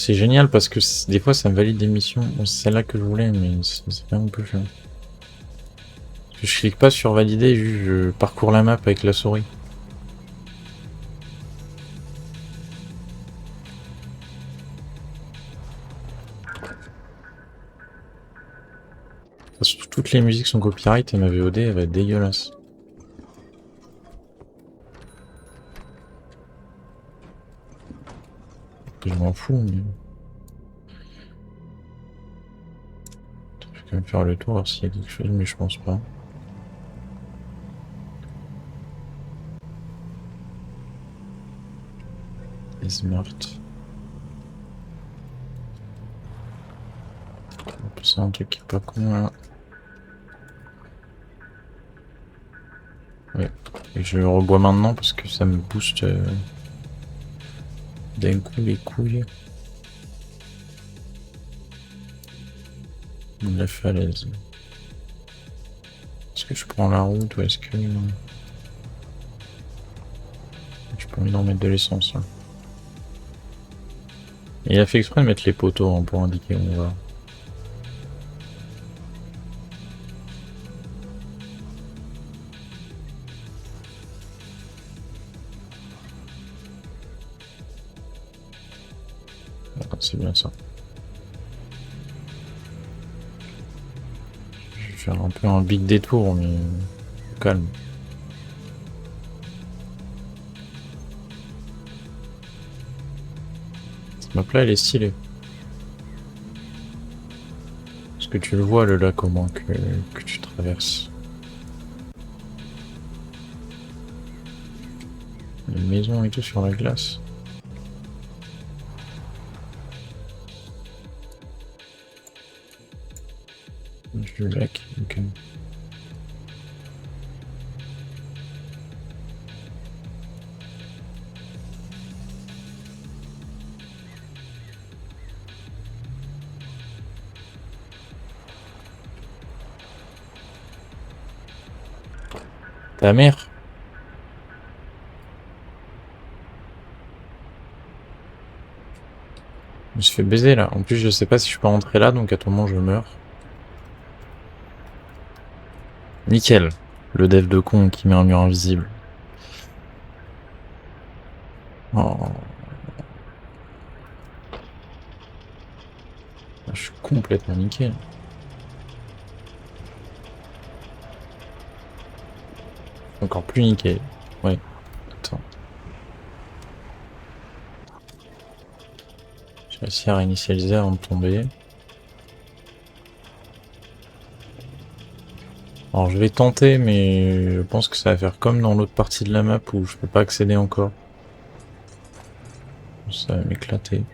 C'est génial parce que des fois ça me valide des missions. Bon, c'est celle-là que je voulais, mais c'est pas non plus chiant. Je clique pas sur valider, je parcours la map avec la souris. Parce que toutes les musiques sont copyright et ma VOD elle va être dégueulasse. Je m'en fous, mais... Je vais quand même faire le tour, voir s'il y a quelque chose, mais je pense pas. Les smart. C'est un truc qui est pas con là. Ouais. Et je le rebois maintenant parce que ça me booste d'un coup les couilles. La falaise. Est-ce que je prends la route ou est-ce que... Je peux envie d'en mettre de l'essence là. Et il a fait exprès de mettre les poteaux hein, pour indiquer où on va. C'est bien ça. Je vais faire un peu un big détour, mais calme. Cette map là elle est stylée. Parce que tu le vois le lac au moins que tu traverses. Les maisons et tout sur la glace. Du lac, ok. Ta mère? Je me suis fait baiser là. En plus, je sais pas si je peux rentrer là, donc à tout moment je meurs. Nickel. Le dev de con qui met un mur invisible. Oh. Je suis complètement nickel. Encore plus nickel. Ouais. Attends. J'ai réussi à réinitialiser avant de tomber. Alors je vais tenter, mais je pense que ça va faire comme dans l'autre partie de la map où je peux pas accéder encore. Ça va m'éclater.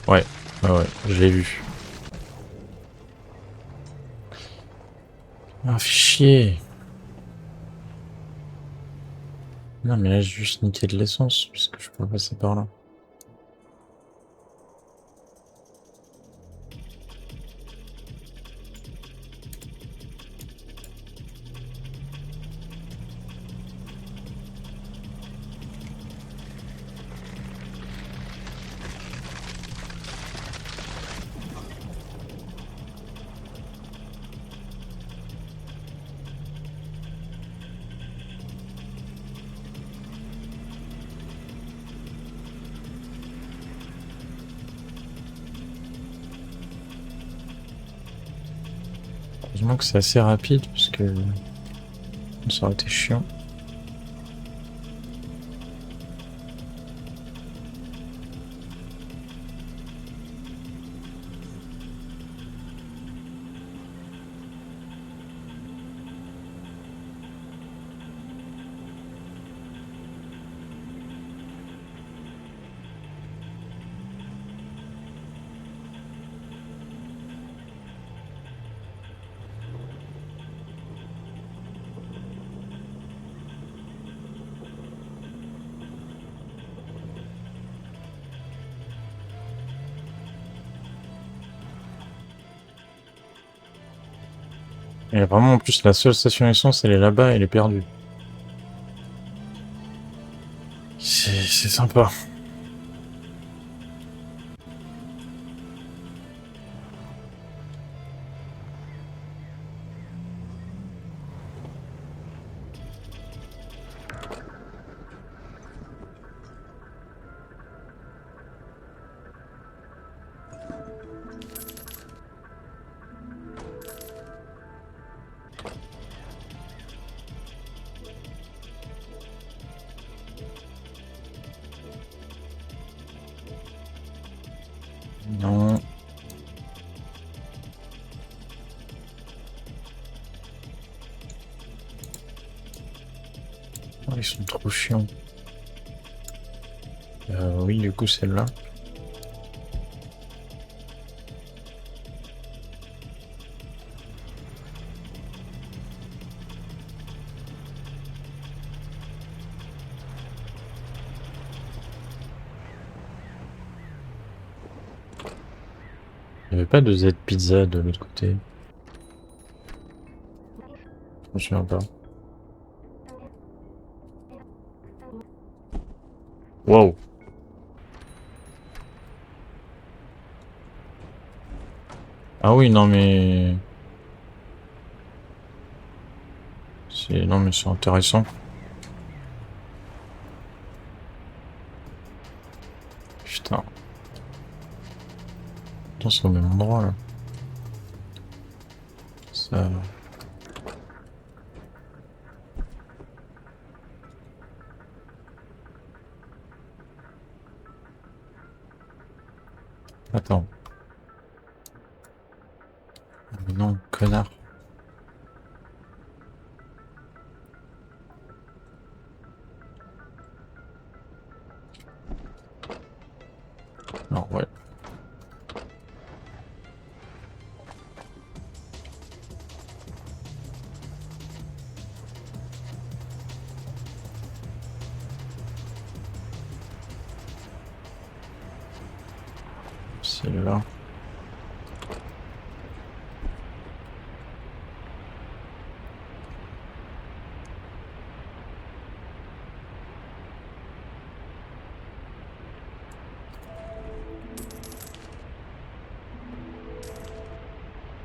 Ouais, ouais, je l'ai vu. Ah, chier. Non, mais là, j'ai juste niqué de l'essence, puisque je peux passer par là. Heureusement que c'est assez rapide, parce que ça aurait été chiant. Et vraiment, en plus, la seule station essence, elle est là-bas, elle est perdue. C'est sympa. Non. Oh, ils sont trop chiants. Oui, du coup, celle-là. Il n'y avait pas de Z pizza de l'autre côté. Je me souviens pas. Wow. Ah oui, non mais... Non mais c'est intéressant. Putain. Attends, c'est au même endroit là. Ça... Attends. Mais non, connard. Non, ouais. C'est là.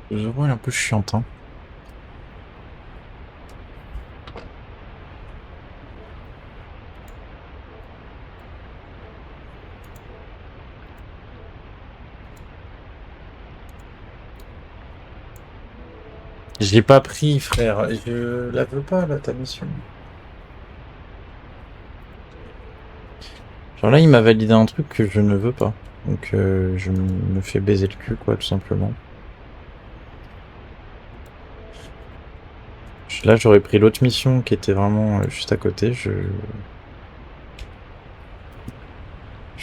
Je vois, elle est un peu chiante, hein. Je l'ai pas pris, frère. Je la veux pas, là, ta mission. Genre là, il m'a validé un truc que je ne veux pas. Donc, je me fais baiser le cul, quoi, tout simplement. Là, j'aurais pris l'autre mission qui était vraiment juste à côté. Je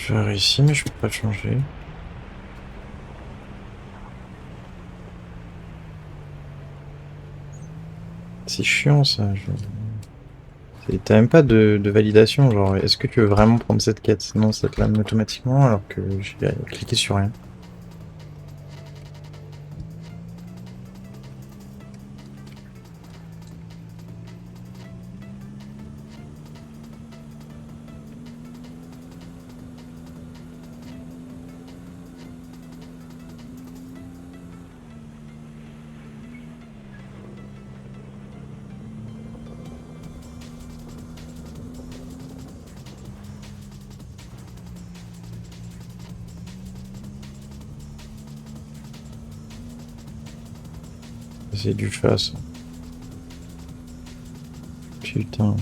vais réussir, mais je peux pas le changer. C'est chiant, ça. T'as même pas de validation, genre, est-ce que tu veux vraiment prendre cette quête? Non, ça te l'amène automatiquement alors que j'ai cliqué sur rien. C'est du face. Putain.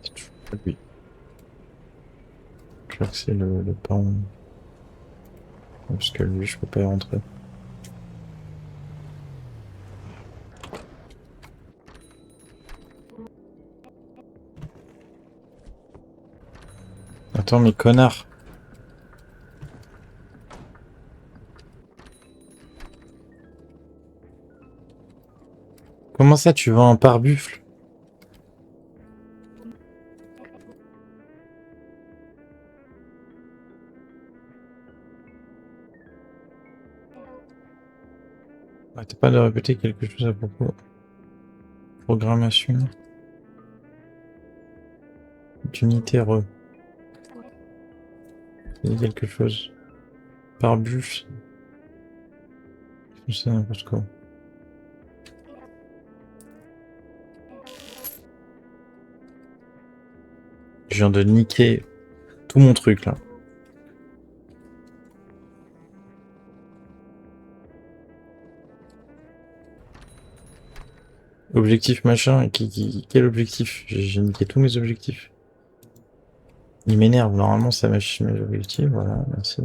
C'est toujours pas lui. Je crois que c'est le parent. Parce que lui, je peux pas y rentrer. Attends, mais connard! Comment ça, tu vends un pare-buffle? Arrêtez pas de répéter quelque chose à propos. Programmation. D'unité re. Il y a quelque chose. Pare-buffle. C'est n'importe quoi. Je viens de niquer tout mon truc là. Objectif machin, quel objectif? J'ai niqué tous mes objectifs. Il m'énerve, normalement ça mâche mes objectifs, voilà, merci.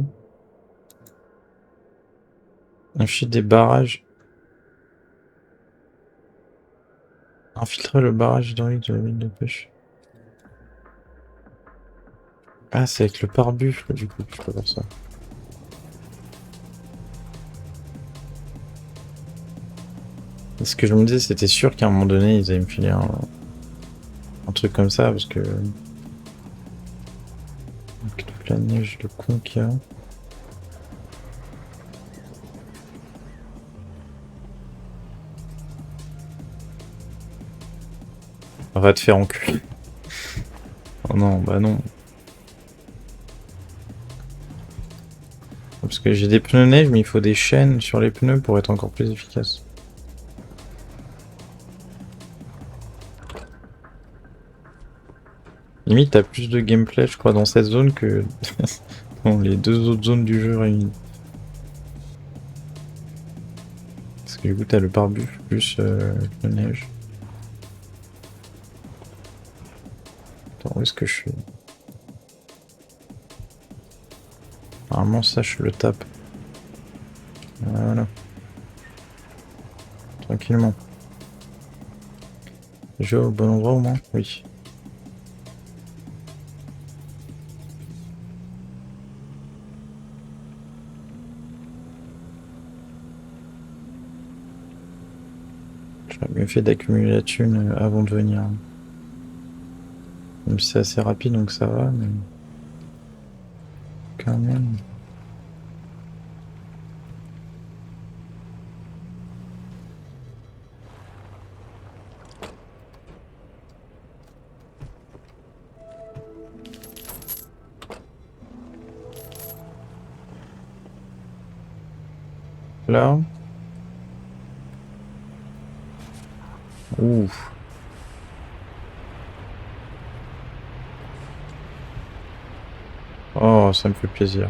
Infiltrer des barrages. Infiltrer le barrage hydraulique de la mine de pêche. Ah, c'est avec le pare-buffle du coup, je peux faire ça. Et ce que je me disais, c'était sûr qu'à un moment donné, ils allaient me filer un truc comme ça, parce que... Avec toute la neige de con qu'il y a... On va te faire enculer. Oh non, bah non. Parce que j'ai des pneus neige, mais il faut des chaînes sur les pneus pour être encore plus efficace. Limite, t'as plus de gameplay, je crois, dans cette zone que dans les deux autres zones du jeu réunies. Parce que du coup, t'as le pare-buffle plus le neige. Attends, où est-ce que je suis? Normalement, ça, je le tape. Voilà. Tranquillement. Je vais au bon endroit au moins? Oui. J'aurais mieux fait d'accumuler la thune avant de venir. Même si c'est assez rapide, donc ça va, mais... Quand même... Là... Ouf. Oh, ça me fait plaisir.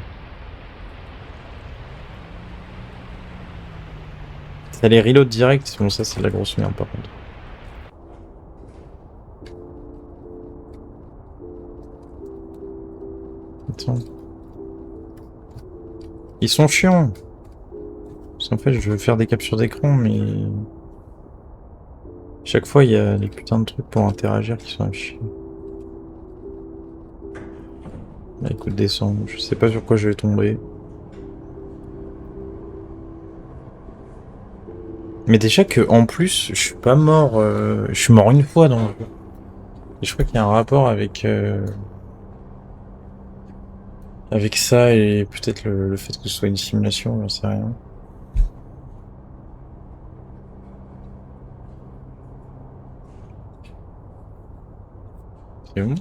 Ça les reload direct, bon ça c'est de la grosse merde par contre. Attends. Ils sont chiants. Parce qu'en fait je veux faire des captures d'écran mais... Chaque fois il y a des putains de trucs pour interagir qui sont affichés. Bah écoute, descends, je sais pas sur quoi je vais tomber. Mais déjà que en plus, je suis pas mort, je suis mort une fois dans le jeu. Et je crois qu'il y a un rapport avec ça et peut-être le fait que ce soit une simulation, j'en sais rien. C'est bon?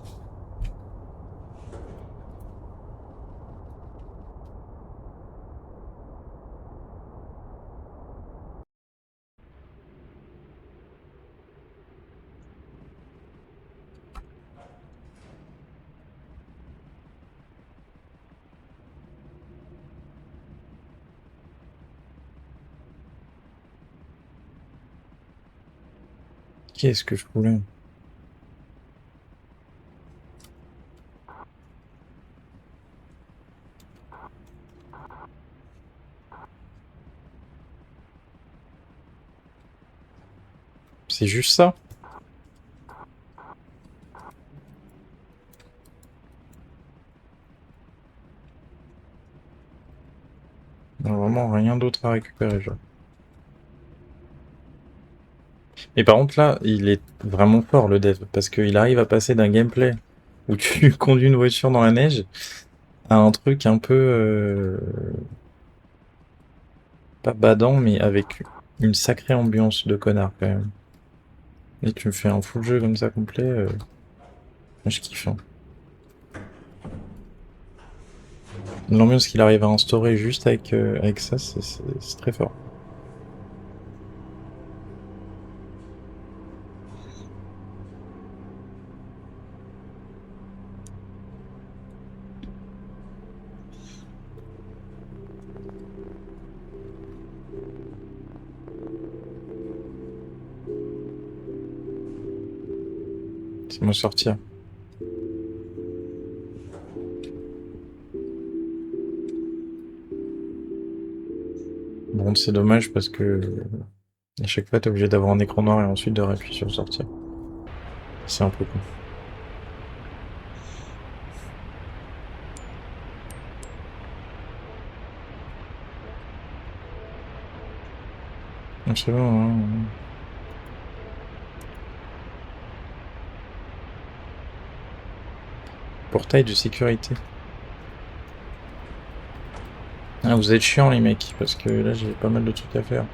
Qu'est-ce que je voulais? c'est juste ça. Il n'y a vraiment rien d'autre à récupérer, genre. Et par contre, là, il est vraiment fort, le dev, parce qu'il arrive à passer d'un gameplay où tu conduis une voiture dans la neige à un truc un peu... pas badant, mais avec une sacrée ambiance de connard, quand même. Et tu me fais un full jeu comme ça, complet, moi, je kiffe, hein. L'ambiance qu'il arrive à instaurer juste avec ça, c'est très fort. C'est moi sortir. Bon, c'est dommage parce que à chaque fois, t'es obligé d'avoir un écran noir et ensuite de réappuyer sur sortir. C'est un peu con. C'est bon, hein. Portail de sécurité. Ah, vous êtes chiants les mecs, parce que là j'ai pas mal de trucs à faire.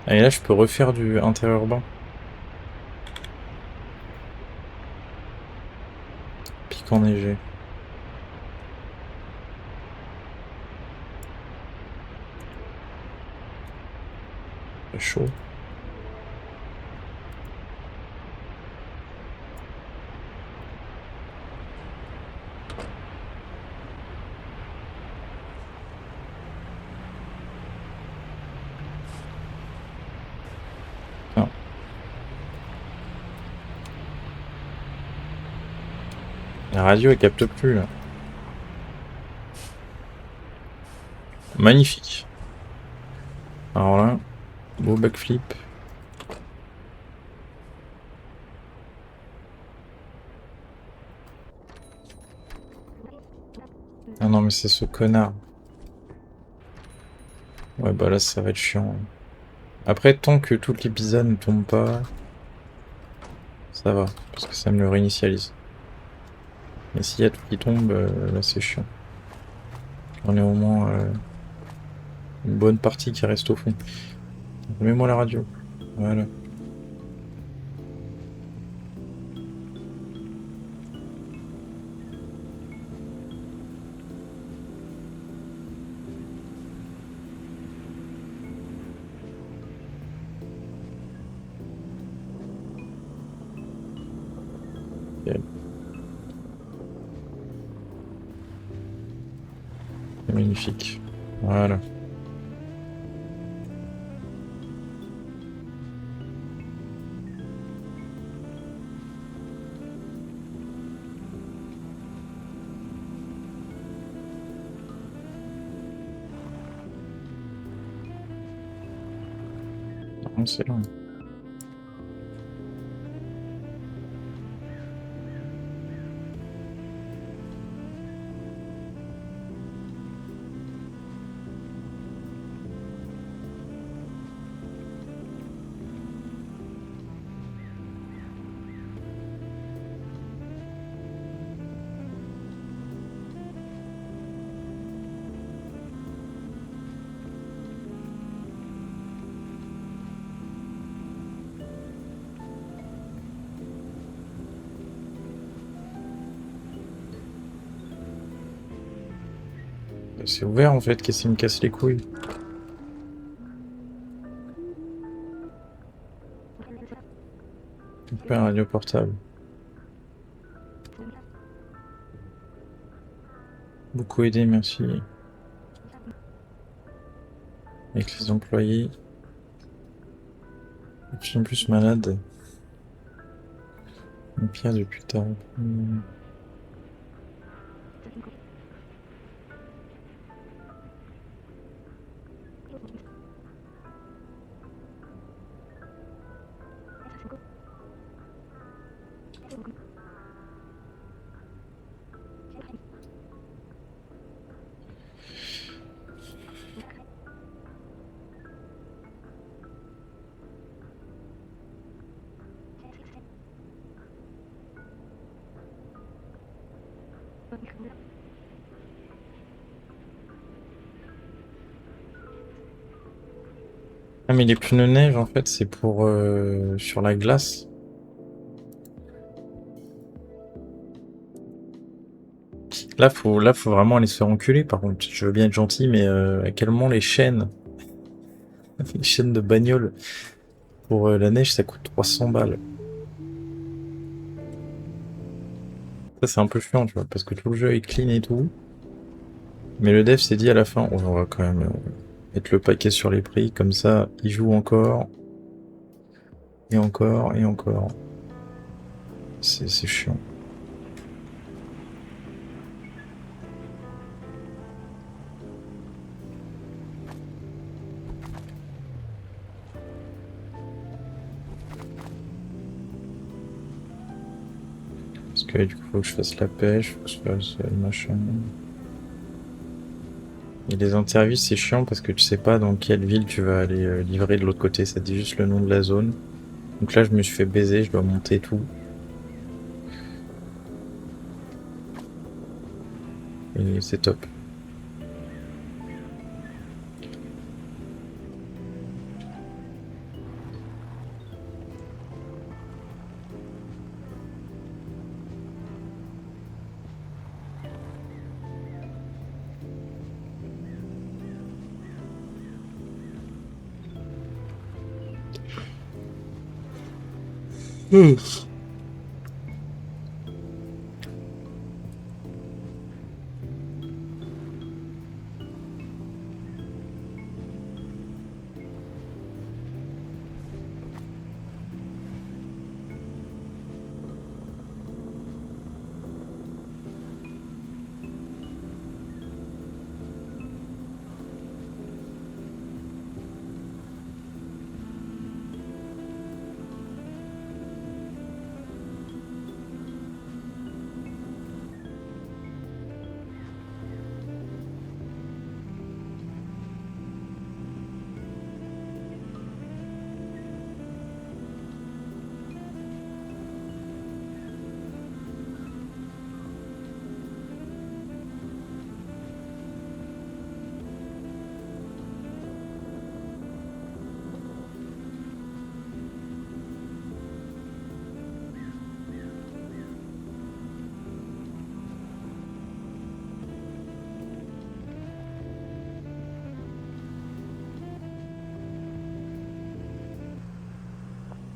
Ah, et là je peux refaire du interurbain. Pic enneigé. C'est chaud. Ah. La radio elle capte plus là. Magnifique. Alors là, beau backflip. Ah non mais c'est ce connard. Ouais bah là ça va être chiant. Après tant que toutes les pizzas ne tombent pas, ça va, parce que ça me le réinitialise. Mais s'il y a tout qui tombe, là c'est chiant. On est au moins une bonne partie qui reste au fond. Mets-moi la radio. Voilà. C'est magnifique. Voilà. Non, c'est long. C'est ouvert en fait, qu'est-ce qui me casse les couilles? Pas un radio portable. Beaucoup aidé, merci. Avec les employés. De plus en plus malade. Pire depuis tard. Ah mais les pneus neige en fait c'est pour sur la glace. Là faut vraiment aller se faire enculer par contre. Je veux bien être gentil mais à quel moment les chaînes, les chaînes de bagnole pour la neige ça coûte 300 balles. Ça c'est un peu chiant tu vois parce que tout le jeu est clean et tout. Mais le dev s'est dit à la fin, oh, on va quand même mettre le paquet sur les prix, comme ça il joue encore et encore et encore. C'est chiant. Parce que du coup faut que je fasse la pêche, faut que je fasse le machin. Et les interviews c'est chiant parce que tu sais pas dans quelle ville tu vas aller livrer de l'autre côté, ça dit juste le nom de la zone. Donc là je me suis fait baiser, je dois monter tout. Et c'est top.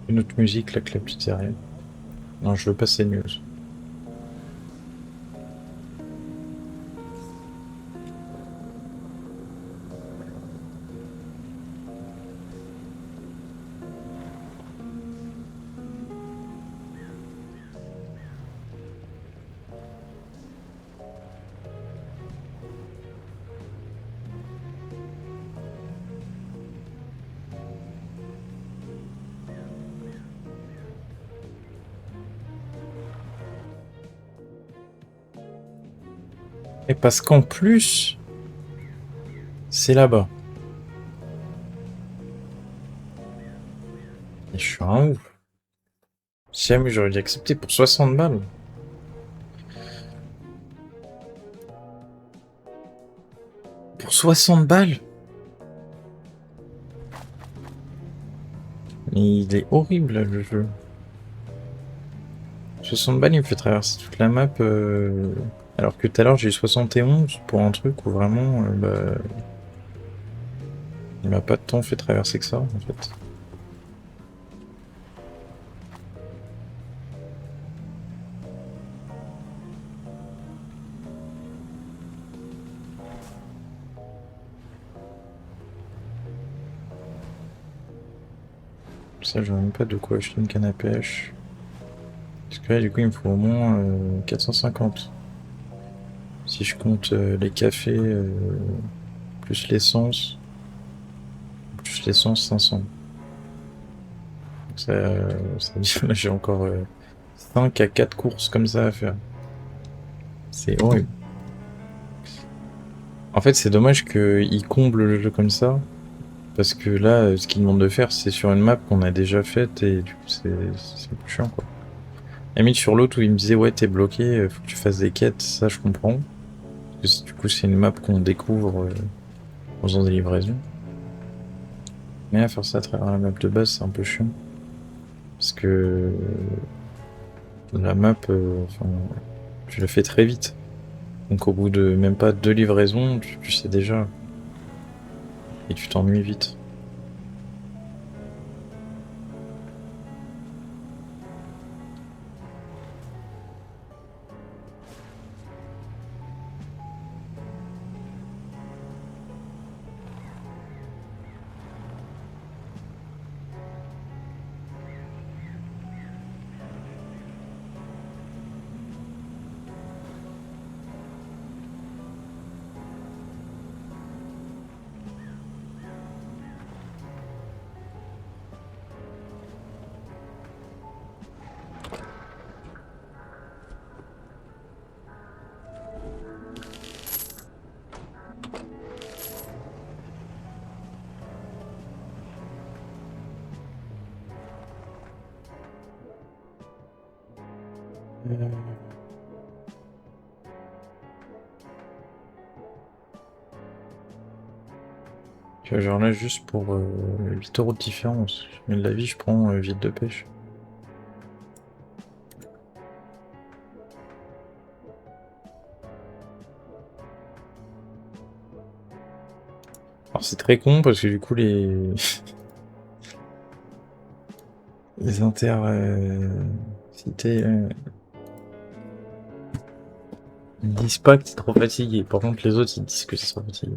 Une autre musique là que la pizzeria. Non je veux pas ces news. Et parce qu'en plus, c'est là-bas. Et je suis un ouf. Si jamais j'aurais dû accepter pour 60 balles. Pour 60 balles. Mais il est horrible là, le jeu. 60 balles il me fait traverser toute la map. Alors que tout à l'heure j'ai eu 71 pour un truc où vraiment bah, il m'a pas tant fait traverser que ça en fait. Ça je vois même pas de quoi acheter une canne à pêche. Parce que là du coup il me faut au moins 450. Si je compte les cafés plus l'essence. Plus l'essence 500. Donc ça veut dire là j'ai encore 5 à 4 courses comme ça à faire. C'est horrible. En fait c'est dommage qu'ils comblent le jeu comme ça. Parce que là, ce qu'ils demandent de faire, c'est sur une map qu'on a déjà faite et du coup, c'est plus chiant quoi. Limite sur l'autre où il me disait ouais t'es bloqué, faut que tu fasses des quêtes, ça je comprends. Parce que du coup c'est une map qu'on découvre en faisant des livraisons. Mais à faire ça à travers la map de base c'est un peu chiant. Parce que la map, tu la fais très vite. Donc au bout de même pas 2 livraisons, tu sais déjà. Et tu t'ennuies vite. Tu vois, genre là, juste pour 8 € de différence. Mais de la vie, je prends vide de pêche. Alors c'est très con parce que du coup les les intercités ils disent pas que t'es trop fatigué. Par contre les autres ils disent que c'est trop fatigué.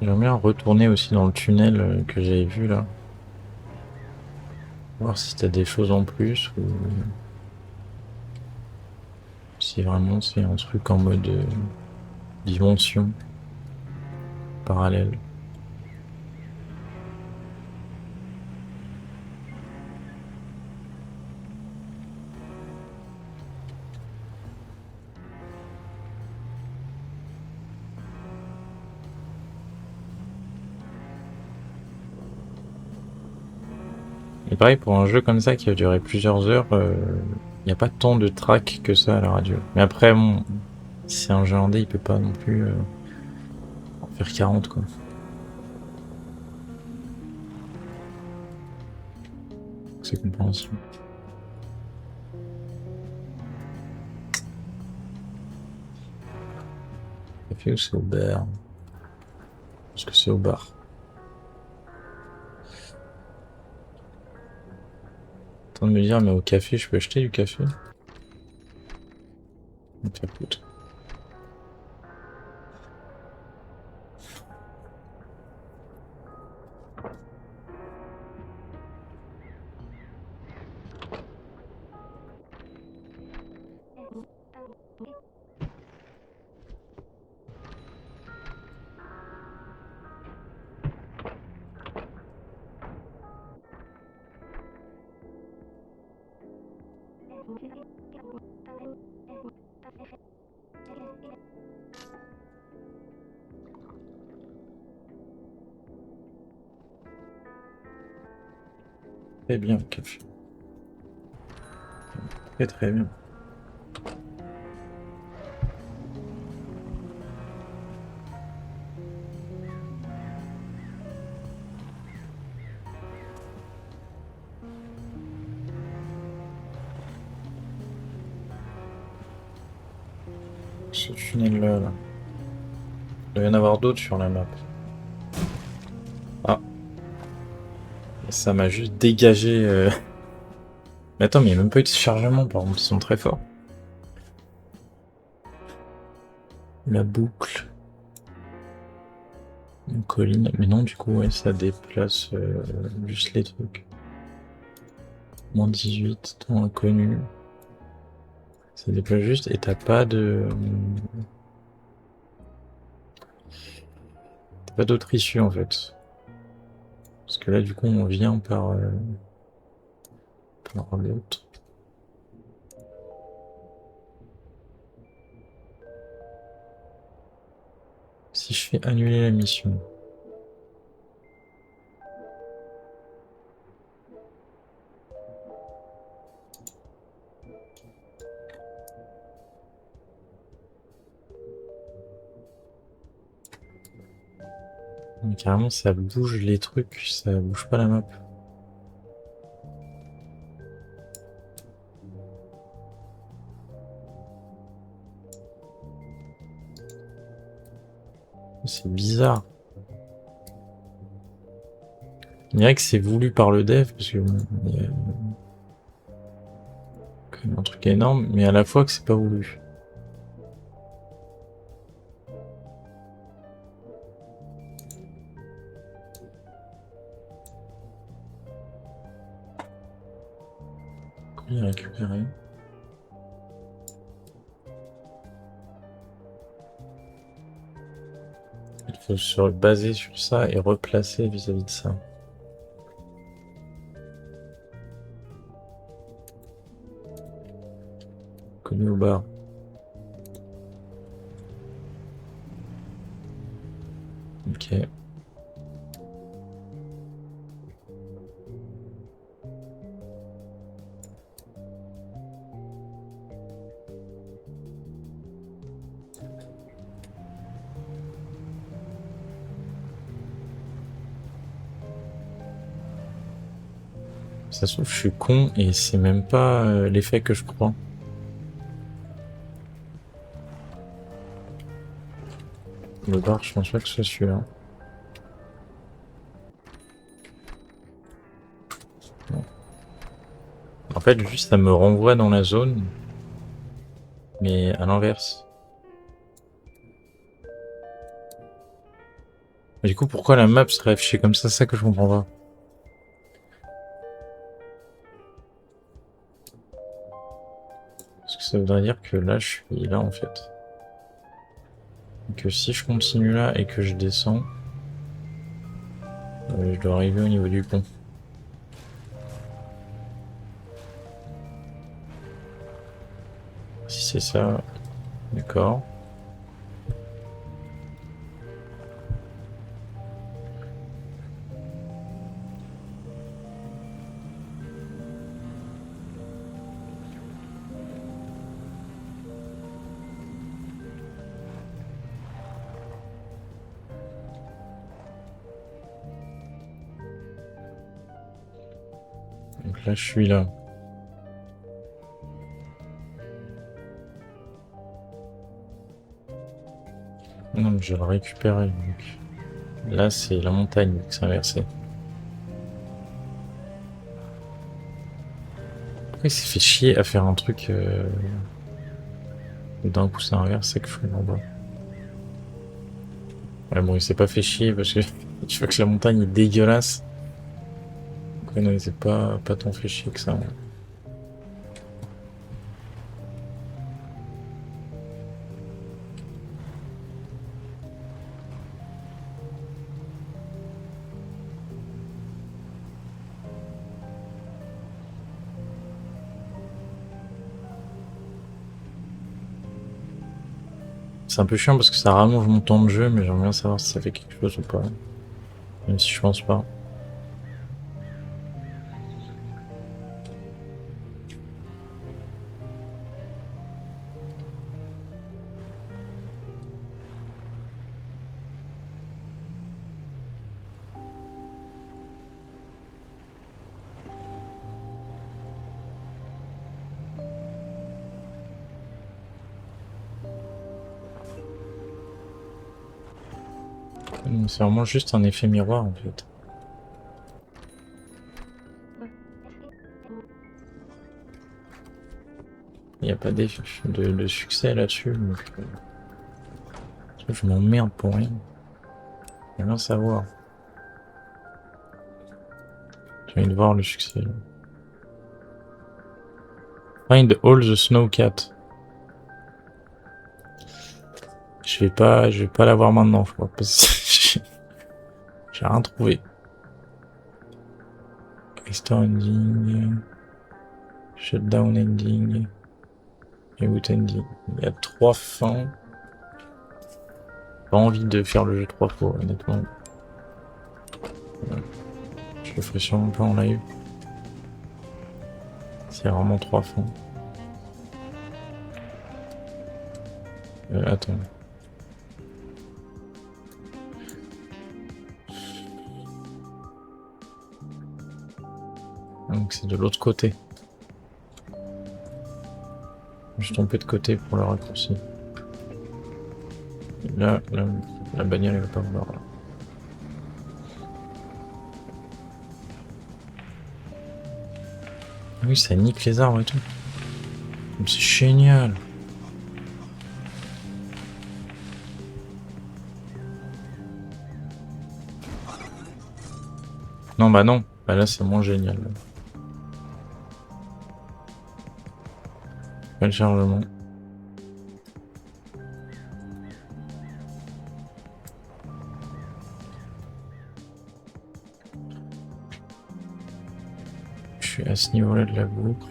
J'aimerais bien retourner aussi dans le tunnel que j'avais vu là. Voir si t'as des choses en plus ou si vraiment c'est un truc en mode dimension parallèle. Et pareil pour un jeu comme ça qui va durer plusieurs heures, y a pas tant de tracks que ça à la radio. Mais après bon, si c'est un jeu indé, il peut pas non plus en faire 40 quoi. C'est compréhensible. Café ou c'est au bar? Parce que c'est au bar. En train de me dire, mais au café, je peux acheter du café? Donc ça coûte. Très bien, le café. Très très bien. Ce tunnel-là, là. Il doit y en avoir d'autres sur la map. Ah, ça m'a juste dégagé. Mais attends, mais il n'y a même pas eu de chargement, par contre, ils sont très forts. La boucle. Une colline. Mais non, du coup, ouais, ça déplace juste les trucs. Moins 18, temps inconnu. Ça déplace juste et t'as pas de. T'as pas d'autre issue en fait. Parce que là, du coup, on vient par l'autre. Si je fais annuler la mission. Mais carrément, ça bouge les trucs, ça bouge pas la map. C'est bizarre. On dirait que c'est voulu par le dev, parce que bon, il y a quand même un truc énorme, mais à la fois que c'est pas voulu. Colis récupéré. Il faut se baser sur ça et replacer vis-à-vis de ça. Connu au bar. Ok. Ça se trouve, je suis con et c'est même pas l'effet que je crois. Le bar, je pense pas que ce soit celui-là. Non. En fait, juste ça me renvoie dans la zone, mais à l'inverse. Du coup, pourquoi la map serait affichée comme ça? C'est ça que je comprends pas. Parce que ça voudrait dire que là, je suis là en fait. Et que si je continue là et que je descends, je dois arriver au niveau du pont. Si c'est ça, d'accord. Donc là, je suis là. Non, mais je vais le récupérer. Donc. Là, c'est la montagne qui s'est inversée. Pourquoi il s'est fait chier à faire un truc d'un coup ça inverse, c'est que je suis en bas. Ouais, bon, il s'est pas fait chier parce que tu vois que la montagne est dégueulasse. Donc, ouais, non, il s'est pas tant fait chier que ça. Ouais. C'est un peu chiant parce que ça rallonge mon temps de jeu, mais j'aimerais bien savoir si ça fait quelque chose ou pas. Même si je pense pas. C'est vraiment juste un effet miroir en fait. Il n'y a pas d'effet de succès là-dessus. Donc, je m'emmerde pour rien. J'aimerais bien savoir. J'ai envie de voir le succès. Là. Find all the snow cat. Je vais pas l'avoir maintenant, je crois, parce que j'ai rien trouvé. Restore ending. Shutdown ending. Reboot ending. Il y a 3 fins. Pas envie de faire le jeu 3 fois, honnêtement. Voilà. Je le ferai sûrement pas en live. C'est vraiment 3 fins. Attends. Donc c'est de l'autre côté. Je suis trompé de côté pour le raccourci. Et là, la bagnole elle va pas vouloir. Là. Ah oui, ça nique les arbres et tout. C'est génial. Non, bah non. Bah là, c'est moins génial. Pas le chargement. Je suis à ce niveau-là de la boucle.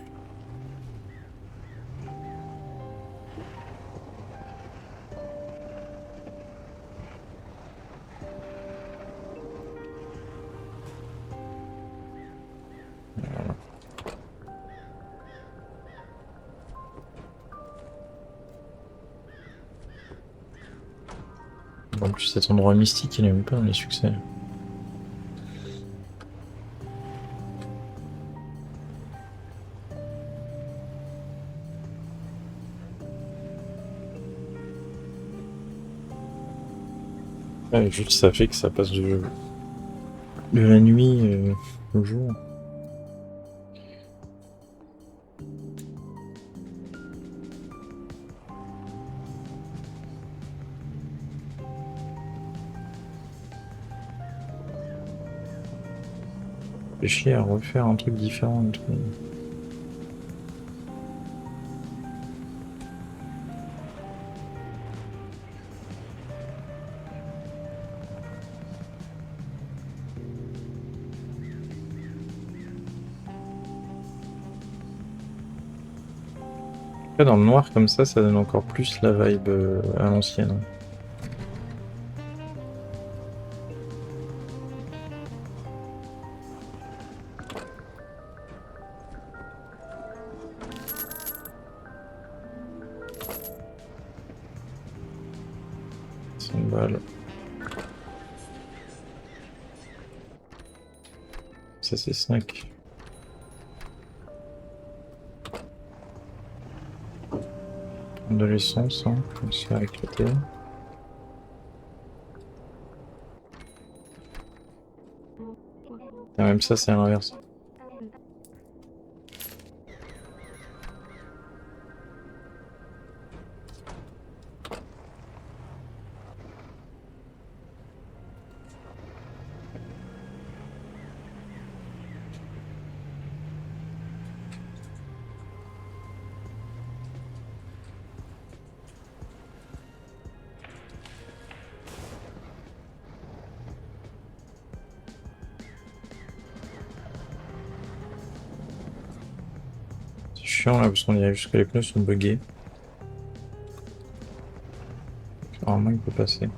Voilà. En plus, cet endroit mystique, il est même pas dans les succès. Ouais, juste ça fait que ça passe de la nuit au jour. Fait chier à refaire un truc différent. Un truc. Dans le noir comme ça donne encore plus la vibe à l'ancienne. Balles. Ça c'est 5. De l'essence, hein, comme ça avec le thé. Et même ça c'est l'inverse. C'est chiant là parce qu'on y arrive jusqu'à les pneus sont buggés. Normalement il peut passer.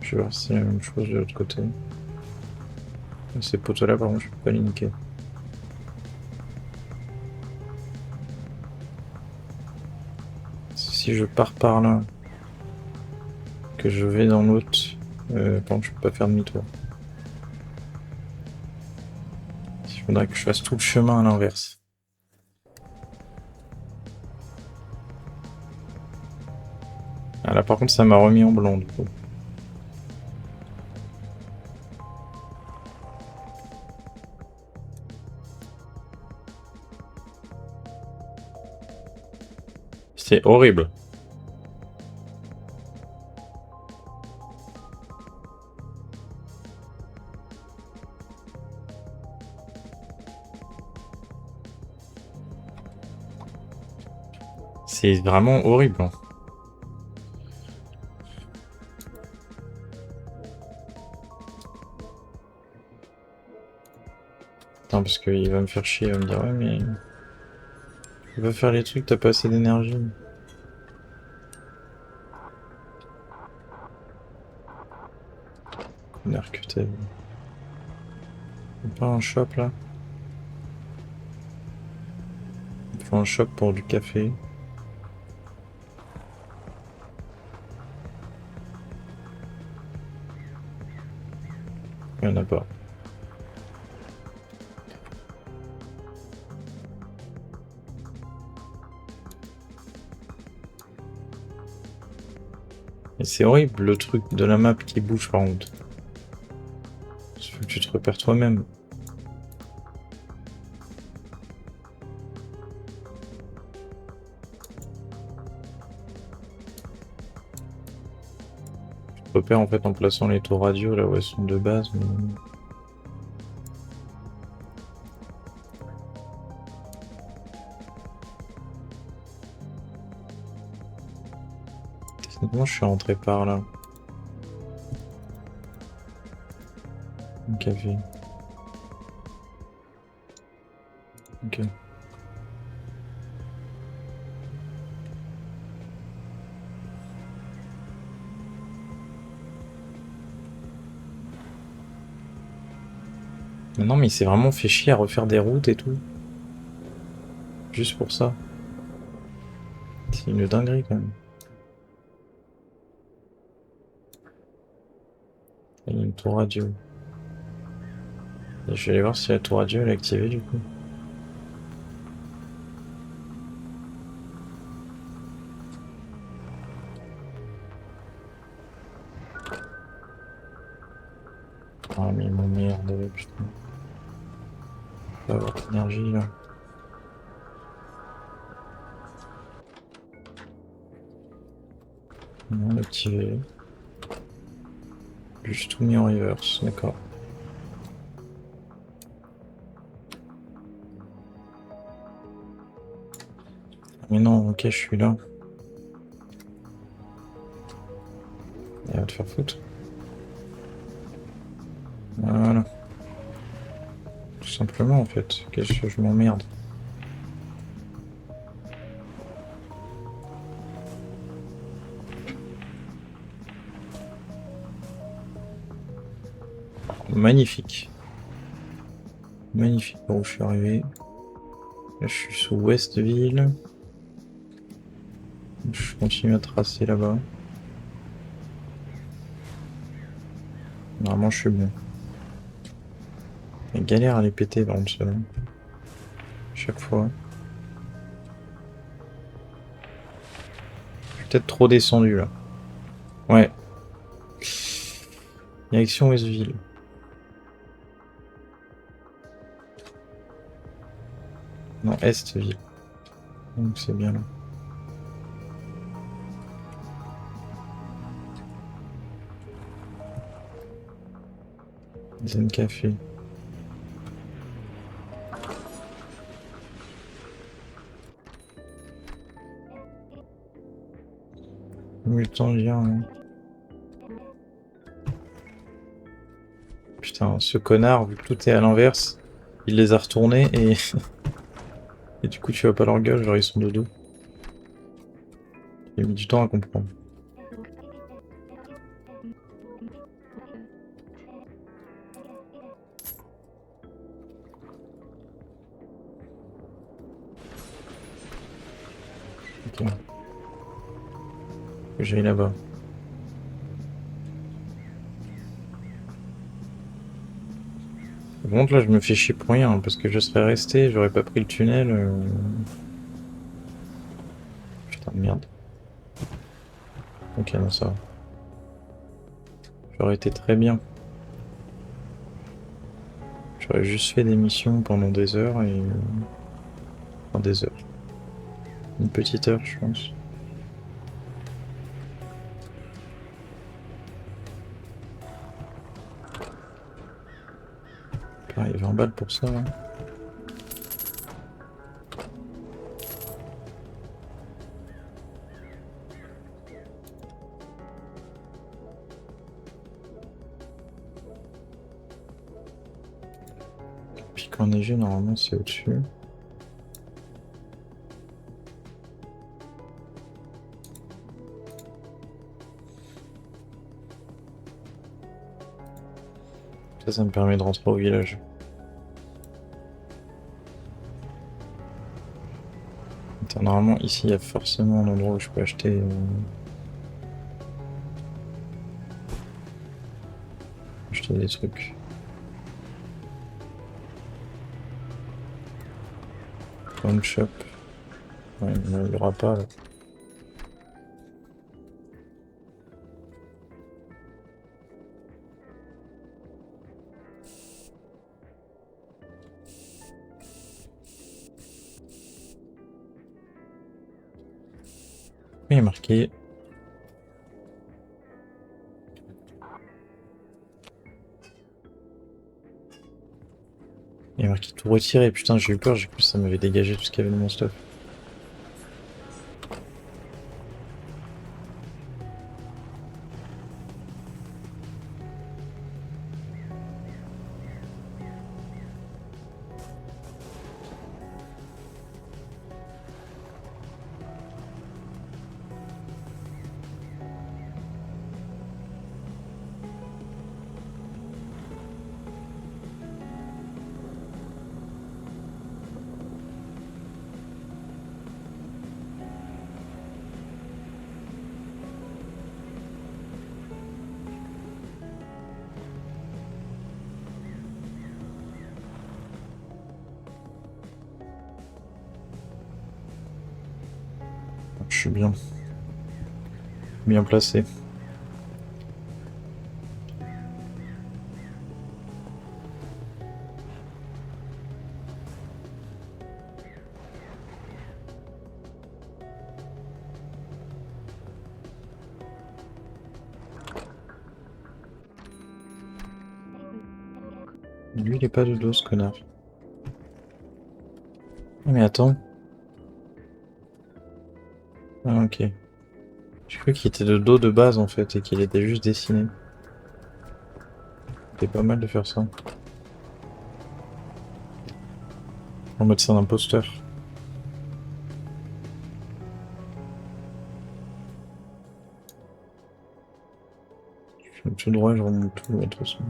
Je vais voir si c'est la même chose de l'autre côté. Ces poteaux là par contre je peux pas les niquer. Si je pars par là, que je vais dans l'autre, par contre je peux pas faire demi-tour. Il faudrait que je fasse tout le chemin à l'inverse. Ah, là par contre ça m'a remis en blanc du coup. C'est horrible. C'est vraiment horrible. Hein. Attends, parce qu'il va me faire chier, il va me dire ouais mais... Tu vas faire les trucs, t'as pas assez d'énergie. Connard que t'es. Pas un shop là? Il faut un shop pour du café. Il y en a pas. Et c'est horrible le truc de la map qui bouge par contre. Il faut que tu te repères toi-même. Tu te repères en fait en plaçant les tours radio là où elles sont de base. Mais... Techniquement je suis rentré par là. Un café. Ok. Mais non mais il s'est vraiment fait chier à refaire des routes et tout. Juste pour ça. C'est une dinguerie quand même. Il y a une tour radio. Et je vais aller voir si la tour radio elle est activée du coup. Ah mais mon merde, putain. On va avoir l'énergie là. Non, activé. Juste tout mis en reverse, d'accord. Mais non, ok, je suis là. Elle va te faire foutre. Voilà. Tout simplement en fait. Qu'est-ce que je m'emmerde. Magnifique. Magnifique par où je suis arrivé. Là je suis sous Westville. Je continue à tracer là-bas. Normalement je suis bon. Mais galère à les péter par exemple ceux-là. Chaque fois. Je suis peut-être trop descendu là. Ouais. Direction Westville. Non, Estville. Donc c'est bien là. Zen Café. Oui, le temps vient. Hein. Putain, ce connard, vu que tout est à l'inverse, il les a retournés et... et du coup tu vas pas leur gueule, genre ils sont de dos. Il a mis du temps à comprendre. Ok. Que j'aille là-bas. Par contre là je me fais chier pour rien, hein, parce que je serais resté, j'aurais pas pris le tunnel. Putain de merde. Ok, non ça va. J'aurais été très bien. J'aurais juste fait des missions pendant des heures et... Enfin des heures. Une petite heure je pense. Pareil, 20 balles pour ça. Hein. Enneigé, normalement, c'est au-dessus. Ça me permet de rentrer au village. Attends, normalement, ici, il y a forcément un endroit où je peux acheter des trucs. Pawn shop. Ouais, il n'y aura pas, là. Il est marqué. Il est marqué tout retirer. Putain, j'ai eu peur, j'ai cru que ça m'avait dégagé tout ce qu'il y avait de mon stuff. Je suis bien placé. Lui, il est pas de dos, ce connard. Ah, mais attends. Ah, ok. J'ai cru qu'il était de dos de base, en fait, et qu'il était juste dessiné. C'était pas mal de faire ça. En mode c'est un imposteur. Je fais tout droit, je remonte tout, de toute façon.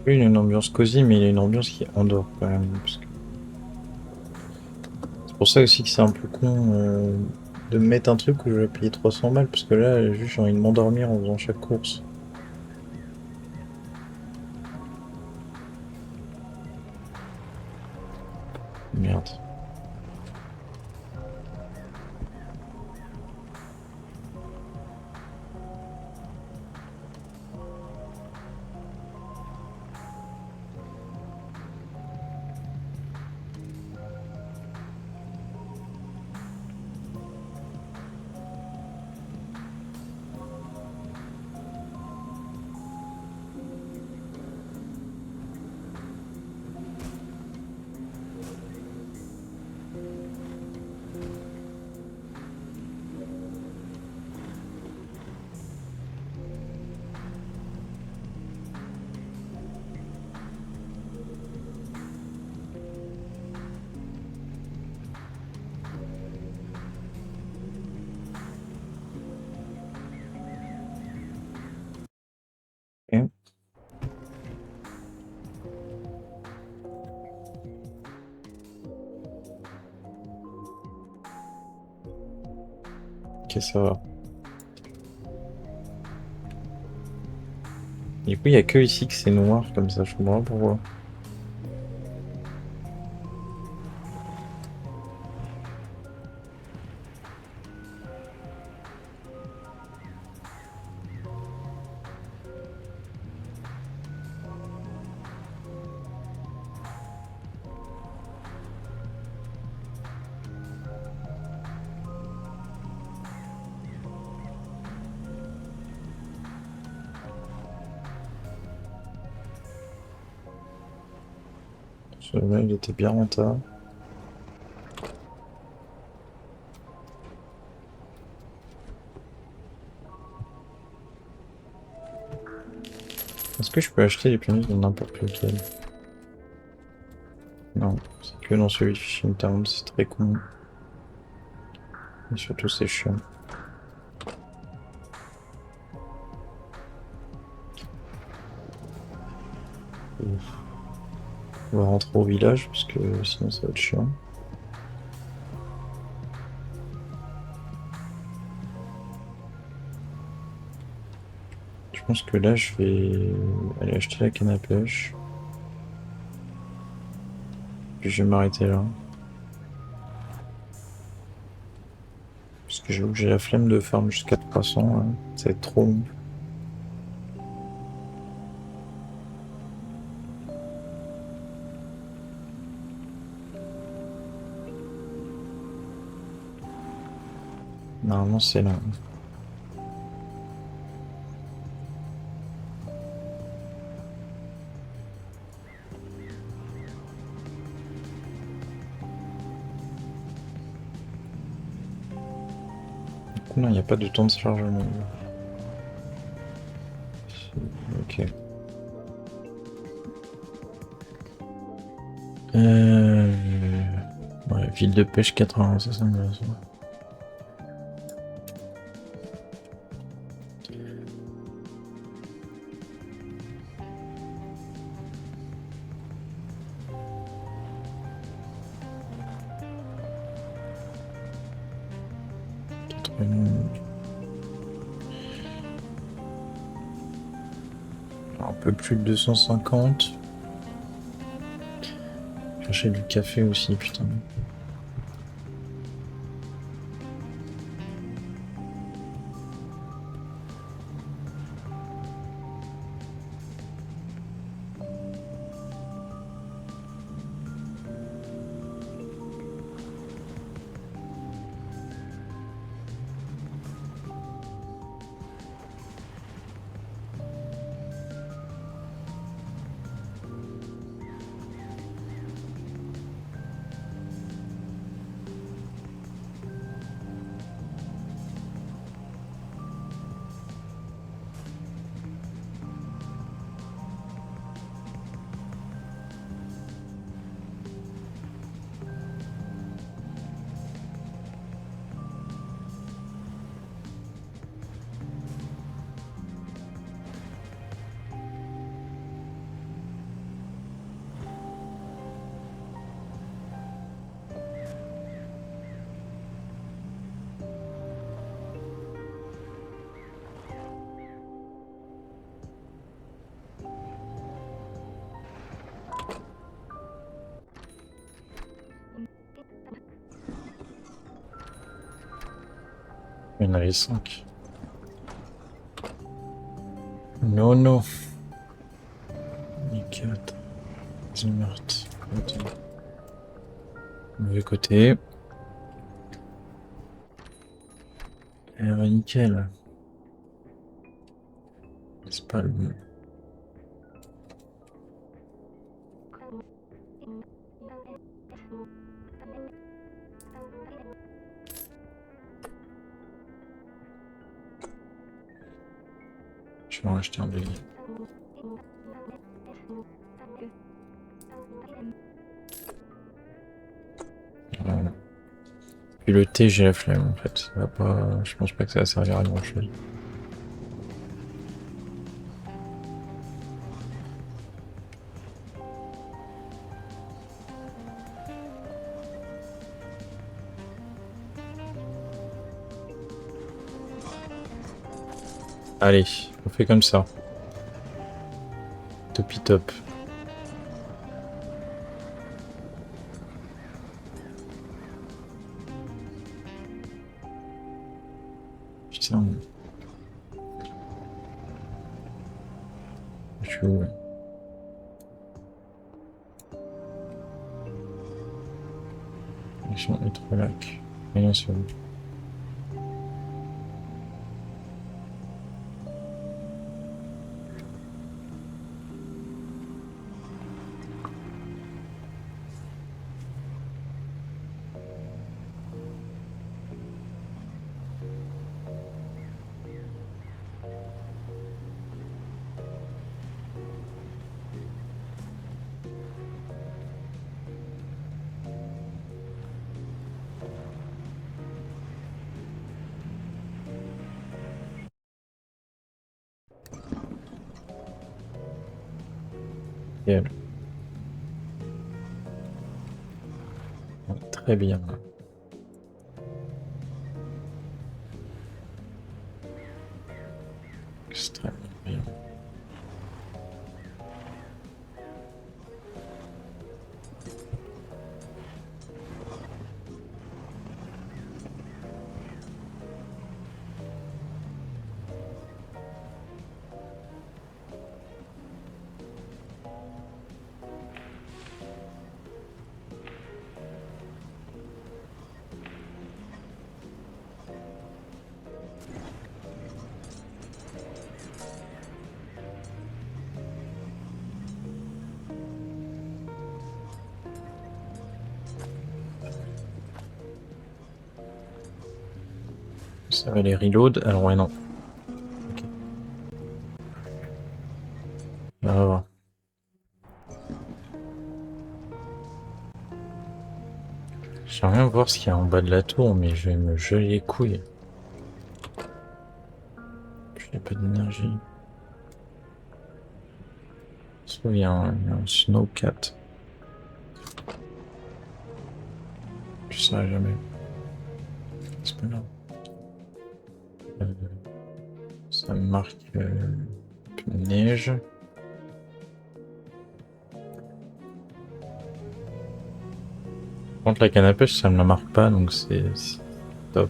Oui, il a une ambiance cosy, mais il a une ambiance qui endort quand même. C'est pour ça aussi que c'est un peu con de me mettre un truc où je vais payer 300 balles, parce que là, juste j'ai envie de m'endormir en faisant chaque course. Merde. Ok. Ok, ça va. Du coup, il n'y a que ici que c'est noir comme ça, je comprends pas pourquoi. Celui-là, il était bien rentable. Est-ce que je peux acheter les pénis dans n'importe lequel? Non, c'est que dans celui de Fishing Town, c'est très con. Et surtout, c'est chiant. Ouf. On va rentrer au village parce que sinon ça va être chiant. Je pense que là, je vais aller acheter la canne à pêche. Puis je vais m'arrêter là. Parce que j'avoue que j'ai la flemme de farm jusqu'à 300. Hein. Ça va être trop long. Normalement, c'est là. Du coup, non, il n'y a pas de temps de chargement. Ok. Ouais, ville de pêche 80, ça me va. Ça. Un peu plus de 250. Chercher du café aussi, putain. Il y en avait 5. Non, non. Et 4. Meurtre. Mauvais côté. Nickel. C'est pas le bon. Je vais en acheter un bélier. Voilà. Puis le thé, j'ai la flemme en fait. Ça va pas... Je pense pas que ça va servir à grand chose. Allez, on fait comme ça. Topi top. Putain. Je suis où? Action électrolac. Rien sur lui. Et très bien. Extrêmement bien. Ça va les reload. Alors ouais non. Ok. On va voir. J'aimerais bien voir ce qu'il y a en bas de la tour, mais je vais me geler les couilles. Je n'ai pas d'énergie. Il y a un snowcat. Je saurais jamais. C'est pas grave. Euh, ça marque neige. Par contre, la canne à pêche, ça me la marque pas, donc c'est top.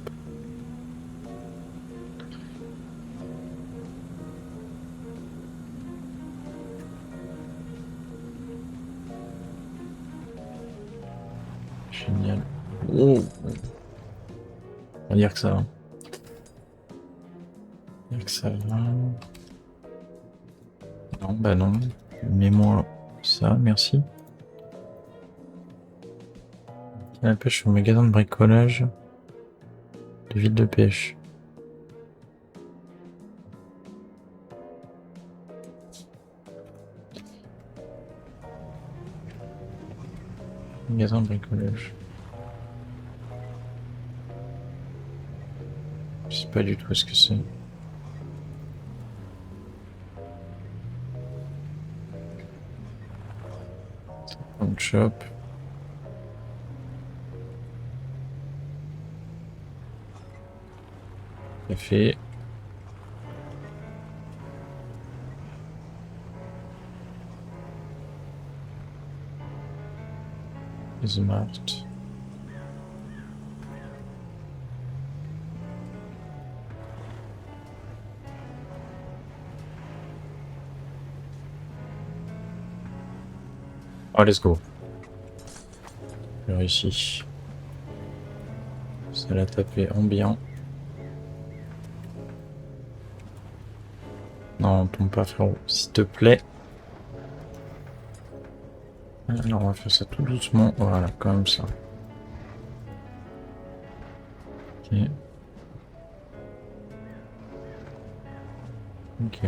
Génial. Oh. On va dire que ça va. On va dire que ça va. Non, bah non. Mets-moi ça, merci. Canne à pêche au magasin de bricolage de ville de pêche. Magasin de bricolage. Je sais pas du tout ce que c'est. Pawn shop. Café. Smart. Oh, let's go. J'ai réussi. Ça l'a tapé en bien. Non, tombe pas, frérot. S'il te plaît. Alors, on va faire ça tout doucement. Voilà, comme ça. Ok. Ok.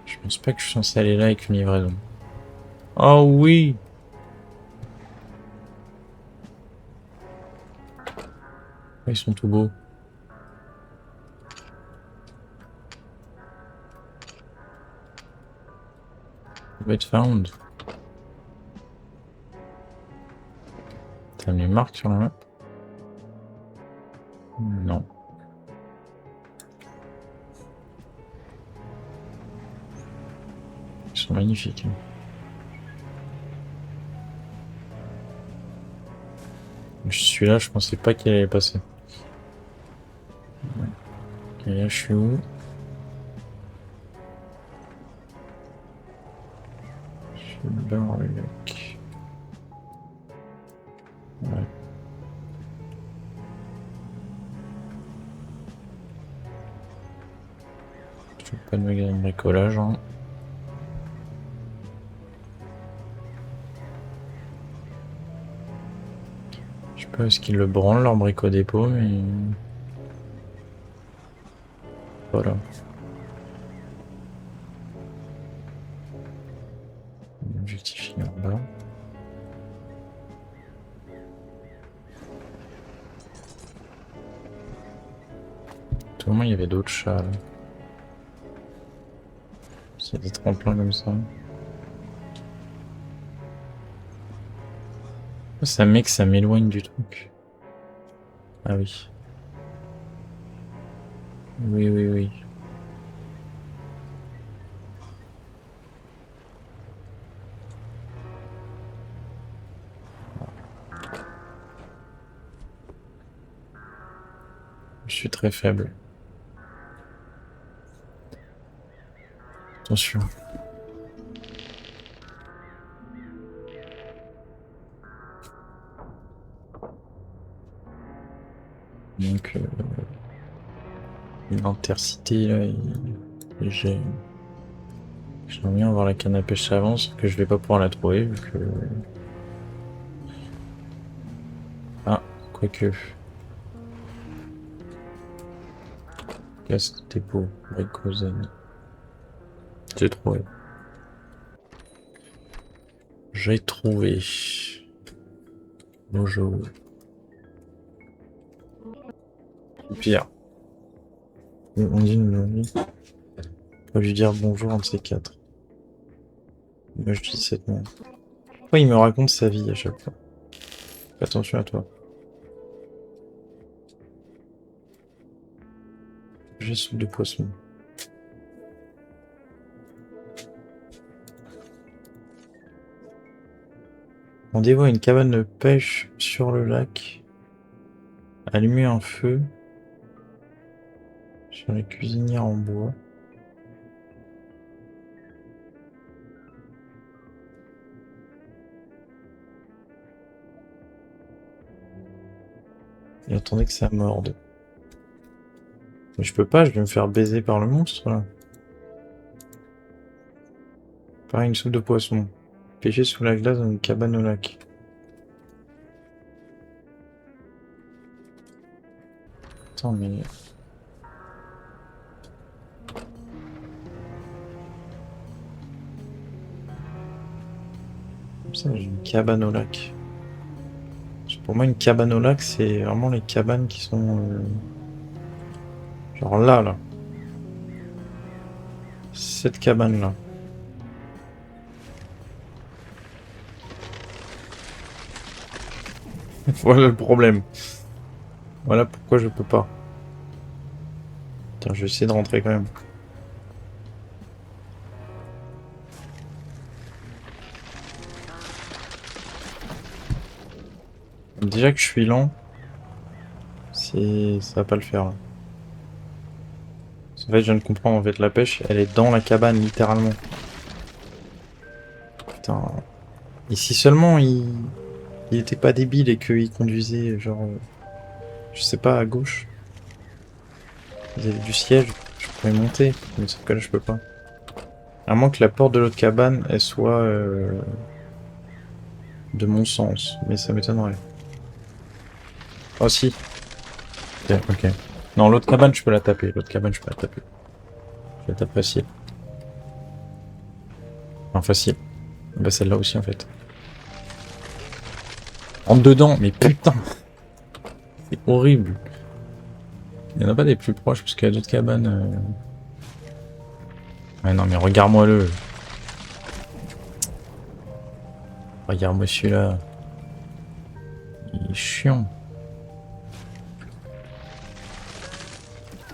Je pense pas que je suis censé aller là avec une livraison. Oh oui! Ils sont tout beaux. Wait found. T'as les marques sur la map? Non. Ils sont magnifiques. Celui-là, je pensais pas qu'il allait passer. Et là, je suis où? Je suis dans le lac. Ouais. Je fais pas de magasin de bricolage. Hein. Je sais pas, est-ce qu'ils le branlent leur brico dépôt, mais. Voilà. Objectif il est en bas. Tout le monde, il y avait d'autres chats là. S'il y a des tremplins comme ça. Ça mec, ça m'éloigne du truc. Ah oui. Oui, oui, oui. Je suis très faible. Attention. Donc, une intercité là, et j'aimerais bien avoir la canne à pêche avant, sauf que je vais pas pouvoir la trouver vu que. Ah, quoique. Casse dépôt, Bricozen. J'ai trouvé. J'ai trouvé. Bonjour. Pire. On dit une. Faut lui dire bonjour un de ces quatre. Moi je dis cette merde. Pourquoi il me raconte sa vie à chaque fois? Fais attention à toi. J'ai soupe de poisson. Rendez-vous à une cabane de pêche sur le lac. Allumez un feu sur la cuisinière en bois. Et attendez que ça morde. Mais je peux pas, je vais me faire baiser par le monstre là. Pareil, une soupe de poisson. Pêcher sous la glace dans une cabane au lac. Attends, mais. Comme ça, j'ai une cabane au lac. Pour moi, une cabane au lac, c'est vraiment les cabanes qui sont. Genre là, là. Cette cabane là. Voilà le problème. Voilà pourquoi je peux pas. Tiens, je vais essayer de rentrer quand même. Déjà que je suis lent, ça va pas le faire. Là. En fait, je viens de comprendre, en fait, la pêche, elle est dans la cabane, littéralement. Putain. Et si seulement il était pas débile et qu'il conduisait, genre, je sais pas, à gauche. Il y avait du siège, je pourrais monter, mais sauf que là, je peux pas. À moins que la porte de l'autre cabane, elle soit de mon sens, mais ça m'étonnerait. Oh si. Ok, ok. Non, l'autre cabane, je peux la taper. L'autre cabane, je peux la taper. Je la tape facile. Enfin, facile. Bah, celle-là aussi, en fait. Entre dedans, mais putain! C'est horrible. Il y en a pas des plus proches, parce qu'il y a d'autres cabanes. Ouais, non, mais regarde-moi-le. Regarde-moi celui-là. Il est chiant.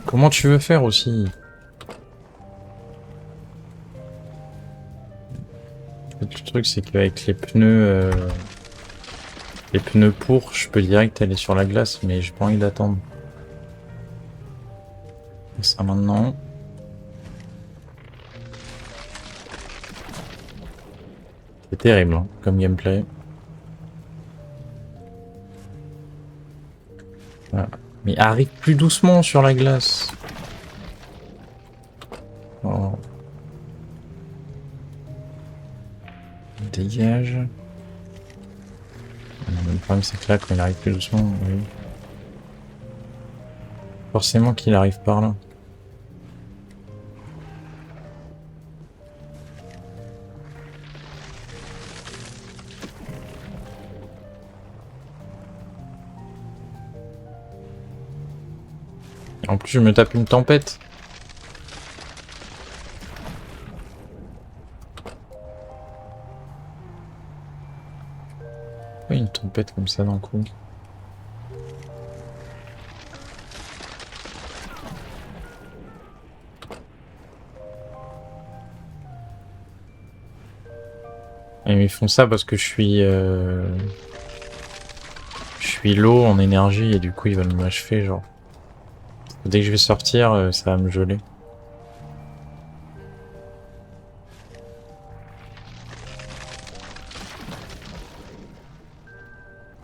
Comment tu veux faire aussi? Le truc, c'est qu'avec les pneus pour, je peux direct aller sur la glace, mais j'ai pas envie d'attendre. Ça maintenant. C'est terrible hein, comme gameplay. Voilà. Mais arrive plus doucement sur la glace. Oh. Dégage. Le problème c'est que là quand il arrive plus doucement, oui. Forcément qu'il arrive par là. En plus je me tape une tempête. Oui, une tempête comme ça d'un coup. Et ils font ça parce que je suis low en énergie et du coup ils veulent m'achever genre. Dès que je vais sortir, ça va me geler.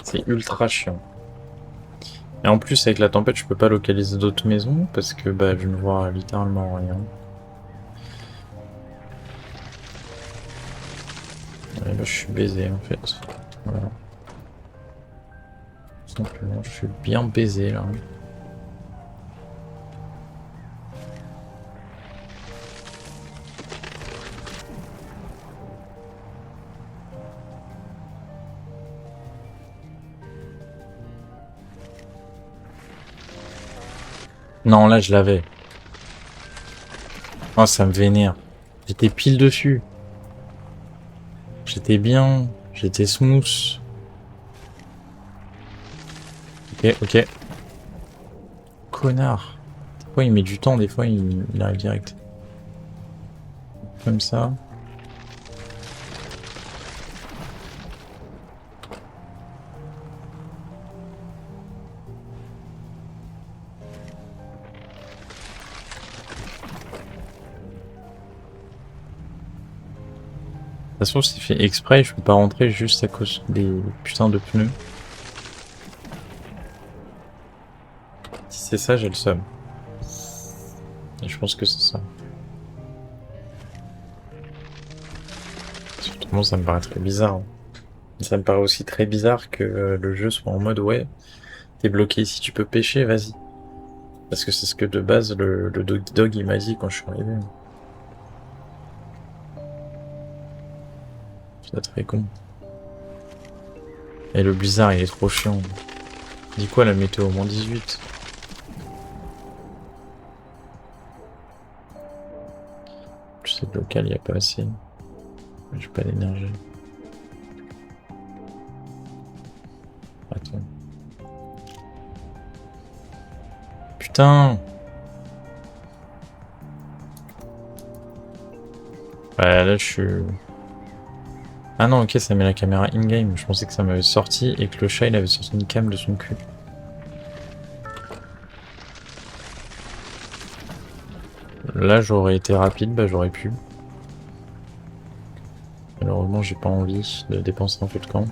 C'est ultra chiant. Et en plus avec la tempête je peux pas localiser d'autres maisons parce que bah je ne vois littéralement rien. Et bah je suis baisé en fait. Voilà. Tout simplement je suis bien baisé là. Non là je l'avais. Oh ça me vénère. J'étais pile dessus. J'étais bien. J'étais smooth. Ok, ok. Connard. Des fois il met du temps, des fois il arrive direct. Comme ça. De toute façon c'est fait exprès, je peux pas rentrer juste à cause des putains de pneus. Si c'est ça, j'ai le seum. Et je pense que c'est ça. Surtout ça me paraît très bizarre. Hein. Ça me paraît aussi très bizarre que le jeu soit en mode ouais, t'es bloqué ici, tu peux pêcher, vas-y. Parce que c'est ce que de base le dog il m'a dit quand je suis arrivé. C'est très con. Et le blizzard il est trop chiant. Dis quoi la météo moins 18? Je sais que local il y a pas assez. J'ai pas d'énergie. Attends. Putain. Ouais là je suis... Ah non ok ça met la caméra in-game. Je pensais que ça m'avait sorti et que le chat il avait sorti une cam de son cul. Là j'aurais été rapide, bah j'aurais pu. Malheureusement j'ai pas envie de dépenser un peu de camp.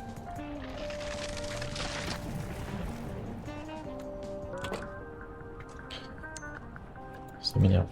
Ça m'énerve.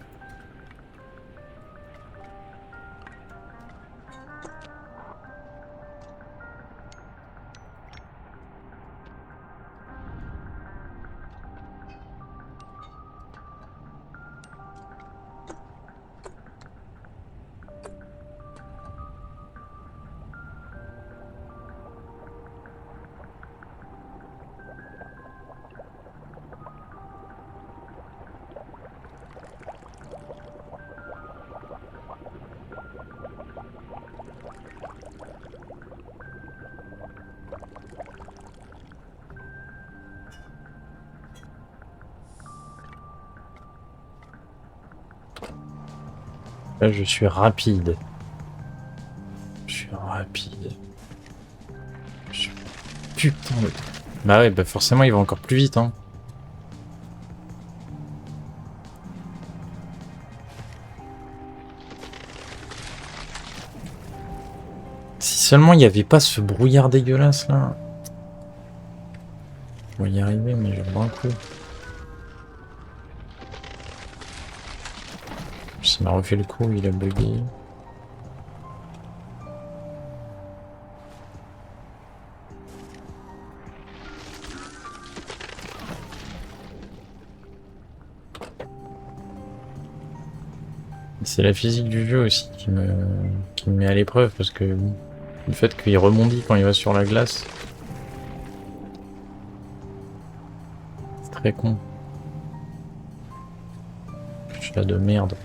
Là, je suis rapide. Je suis rapide. Je suis... Putain de... Bah ouais, bah forcément, il va encore plus vite, hein. Si seulement il n'y avait pas ce brouillard dégueulasse, là. On va y arriver, mais je vois un coup. Ça m'a refait le coup, il a bugué. C'est la physique du jeu aussi qui me met à l'épreuve, parce que le fait qu'il rebondit quand il va sur la glace, c'est très con. Je suis là de merde.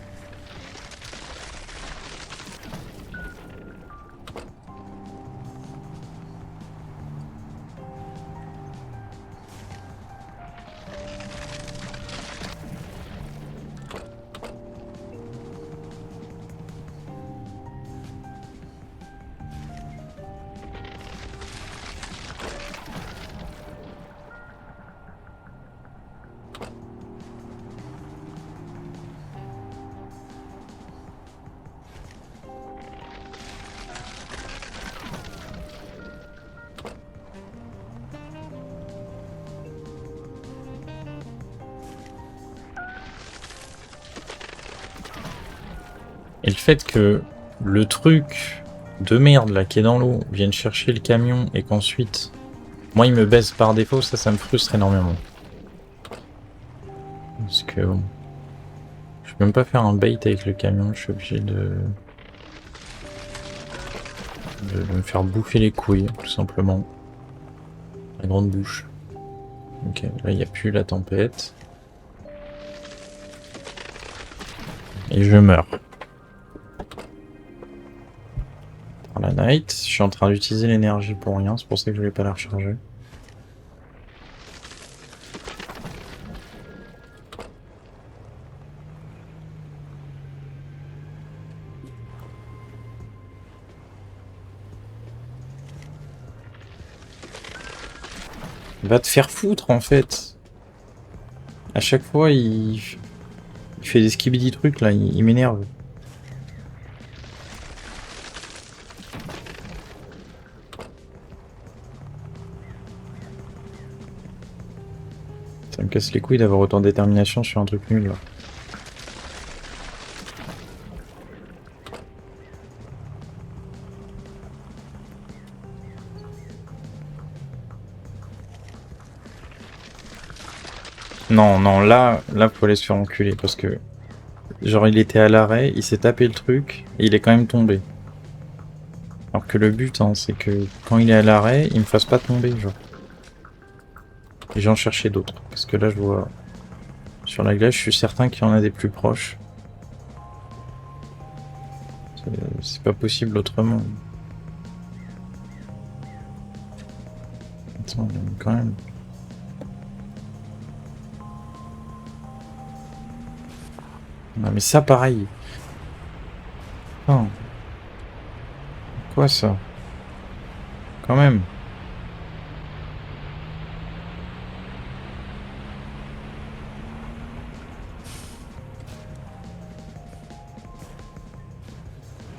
Et le fait que le truc de merde là qui est dans l'eau vienne chercher le camion et qu'ensuite moi il me baisse par défaut, ça me frustre énormément. Parce que bon, je peux même pas faire un bait avec le camion, je suis obligé de me faire bouffer les couilles, tout simplement. La grande bouche. Ok, là il n'y a plus la tempête. Et je meurs. Par la night, je suis en train d'utiliser l'énergie pour rien, c'est pour ça que je voulais pas la recharger. Va te faire foutre en fait. À chaque fois il fait des skibidi trucs là, il m'énerve. Ça me casse les couilles d'avoir autant de détermination sur un truc nul là. Non, non, là, faut aller se faire enculer parce que, genre, il était à l'arrêt, il s'est tapé le truc et il est quand même tombé. Alors que le but, hein, c'est que quand il est à l'arrêt, il me fasse pas tomber, genre. Et j'en cherchais d'autres parce que là, je vois sur la glace, je suis certain qu'il y en a des plus proches. C'est pas possible autrement. Attends, quand même. Non, mais ça, pareil. Putain. Quoi ça? Quand même.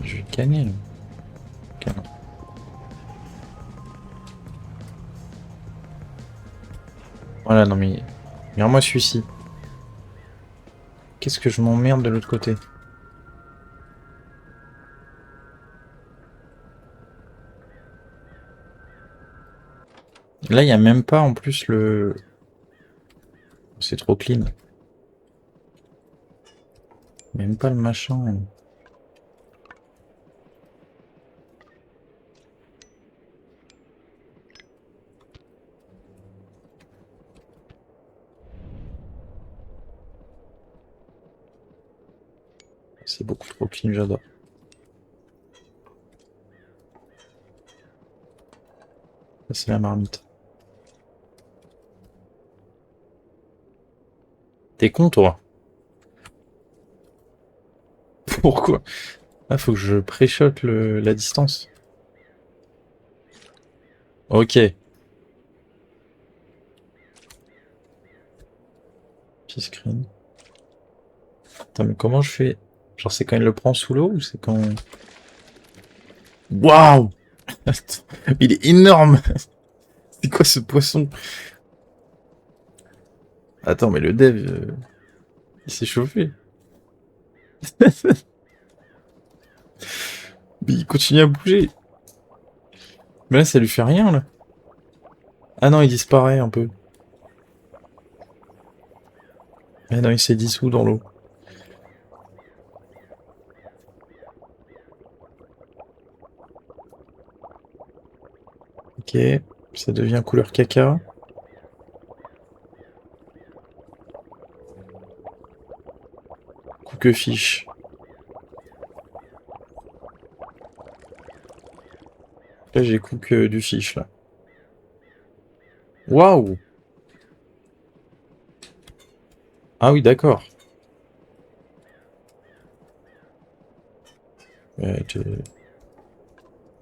Je vais gagner là. Ok, non. Voilà, non mais. Regarde-moi celui-ci. Qu'est-ce que je m'emmerde de l'autre côté? Là, il n'y a même pas en plus le... C'est trop clean. Même pas le machin. C'est beaucoup trop clean, j'adore. Ça, c'est la marmite. T'es con, toi? Pourquoi? Ah, faut que je pré-shot la distance. Ok. Petit screen. Attends, mais comment je fais? Genre, c'est quand il le prend sous l'eau ou c'est quand... Waouh! Il est énorme! C'est quoi ce poisson? Attends, mais le dev, il s'est chauffé. Mais il continue à bouger. Mais là, ça lui fait rien, là. Ah non, il disparaît un peu. Ah non, il s'est dissous dans l'eau. Ok, ça devient couleur caca. Que fiche. Là, j'ai cook du fiche, là. Waouh! Ah oui, d'accord. Ouais,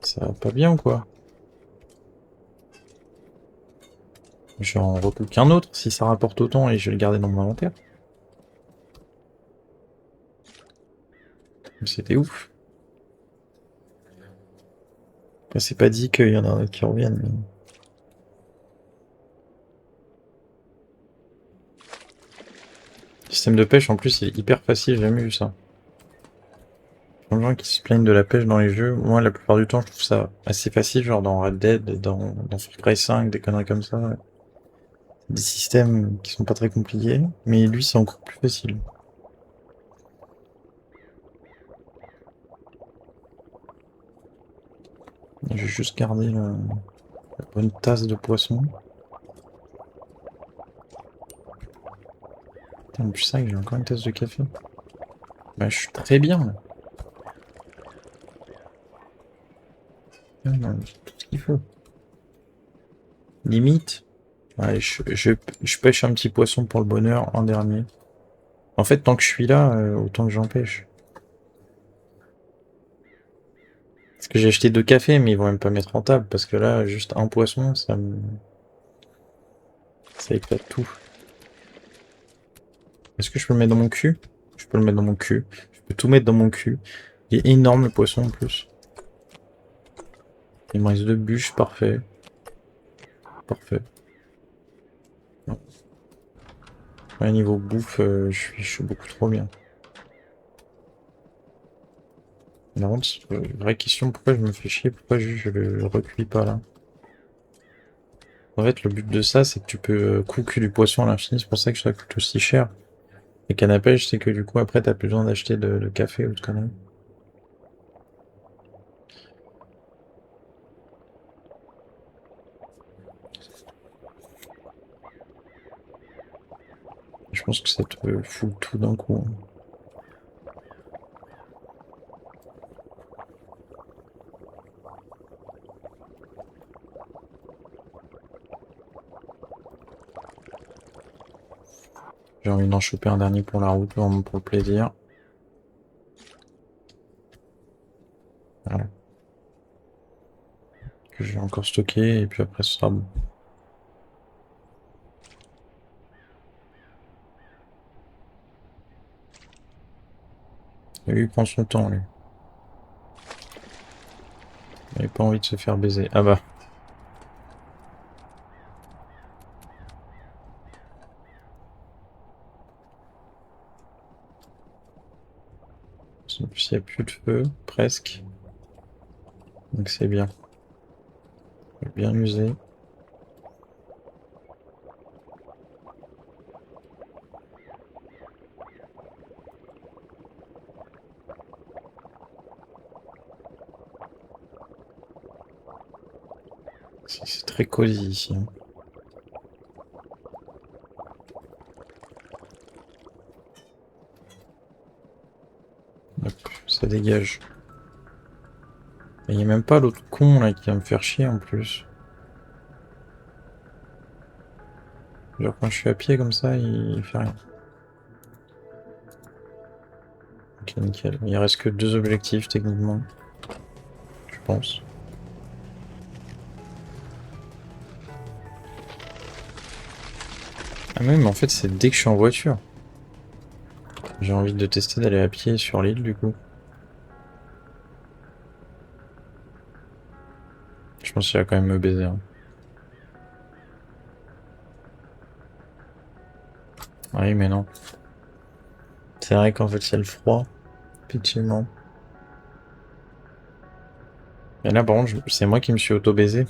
ça va pas bien ou quoi? J'en recook qu'un autre si ça rapporte autant et je vais le garder dans mon inventaire. C'était ouf. Après, c'est pas dit qu'il y en a un autre qui revienne. Mais... Système de pêche, en plus, il est hyper facile, j'ai jamais vu ça. Plein de gens qui se plaignent de la pêche dans les jeux. Moi, la plupart du temps, je trouve ça assez facile, genre dans Red Dead, dans Far Cry 5, des conneries comme ça. Ouais. Des systèmes qui sont pas très compliqués, mais lui, c'est encore plus facile. Je vais juste garder la bonne tasse de poisson. Putain, en plus ça, j'ai encore une tasse de café. Bah, je suis très bien, là. Ah, non, j'ai tout ce qu'il faut. Limite. Ouais, je pêche un petit poisson pour le bonheur en dernier. En fait, tant que je suis là, autant que j'en pêche. Parce que j'ai acheté 2 cafés, mais ils vont même pas mettre en table. Parce que là, juste un poisson, ça éclate tout. Est-ce que je peux le mettre dans mon cul? Je peux le mettre dans mon cul. Je peux tout mettre dans mon cul. Il est énorme le poisson en plus. Il me reste 2 bûches, parfait. Parfait. Ouais, niveau bouffe, je suis beaucoup trop bien. Par contre, vraie question, pourquoi je me fais chier? Pourquoi je le recuis pas là? En fait, le but de ça, c'est que tu peux cook du poisson à l'infini, c'est pour ça que ça coûte aussi cher. Et canne à pêche, c'est que du coup, après, t'as plus besoin d'acheter de café ou de conneries. Je pense que ça te fout tout d'un coup. J'ai envie d'en choper un dernier pour la route, vraiment pour le plaisir. Voilà. Que je vais encore stocker, et puis après, ce sera bon. Et lui, il prend son temps, lui. Il n'a pas envie de se faire baiser. Ah bah. En plus, il n'y a plus de feu, presque. Donc c'est bien. Bien usé. C'est très cosy ici. Hein. Hop, ça dégage. Il n'y a même pas l'autre con là qui va me faire chier en plus. Genre quand je suis à pied comme ça, il fait rien. Ok, nickel. Il reste que 2 objectifs techniquement. Je pense. Ah mais en fait c'est dès que je suis en voiture. J'ai envie de tester d'aller à pied sur l'île du coup. Je pense qu'il va quand même me baiser. Hein. Oui mais non. C'est vrai qu'en fait il y a le froid. Effectivement. Et là par contre c'est moi qui me suis auto-baisé.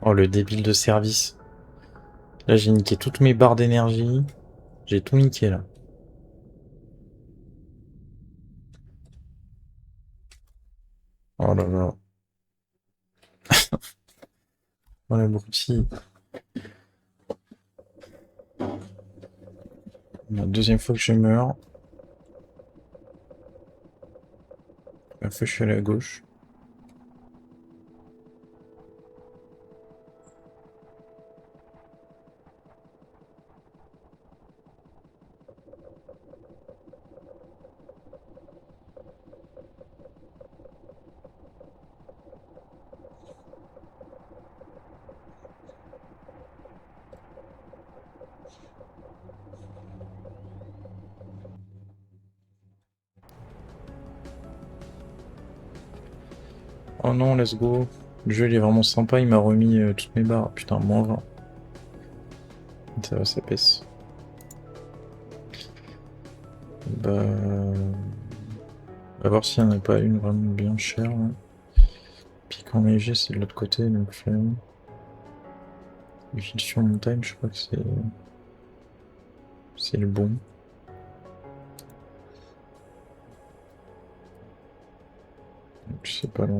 Oh le débile de service. Là j'ai niqué toutes mes barres d'énergie. J'ai tout niqué là. Oh là là. Oh l'abruti. La deuxième fois que je meurs. La fois je suis allé à gauche. Oh non, let's go. Le jeu il est vraiment sympa, il m'a remis toutes mes barres. Putain, moins 20. Ça va, ça pèse. Bah... On va voir s'il n'y en a pas une vraiment bien chère. Là. Pic en léger, c'est de l'autre côté, donc flemme. Ville sur montagne, je crois que c'est le bon. Je sais pas loin.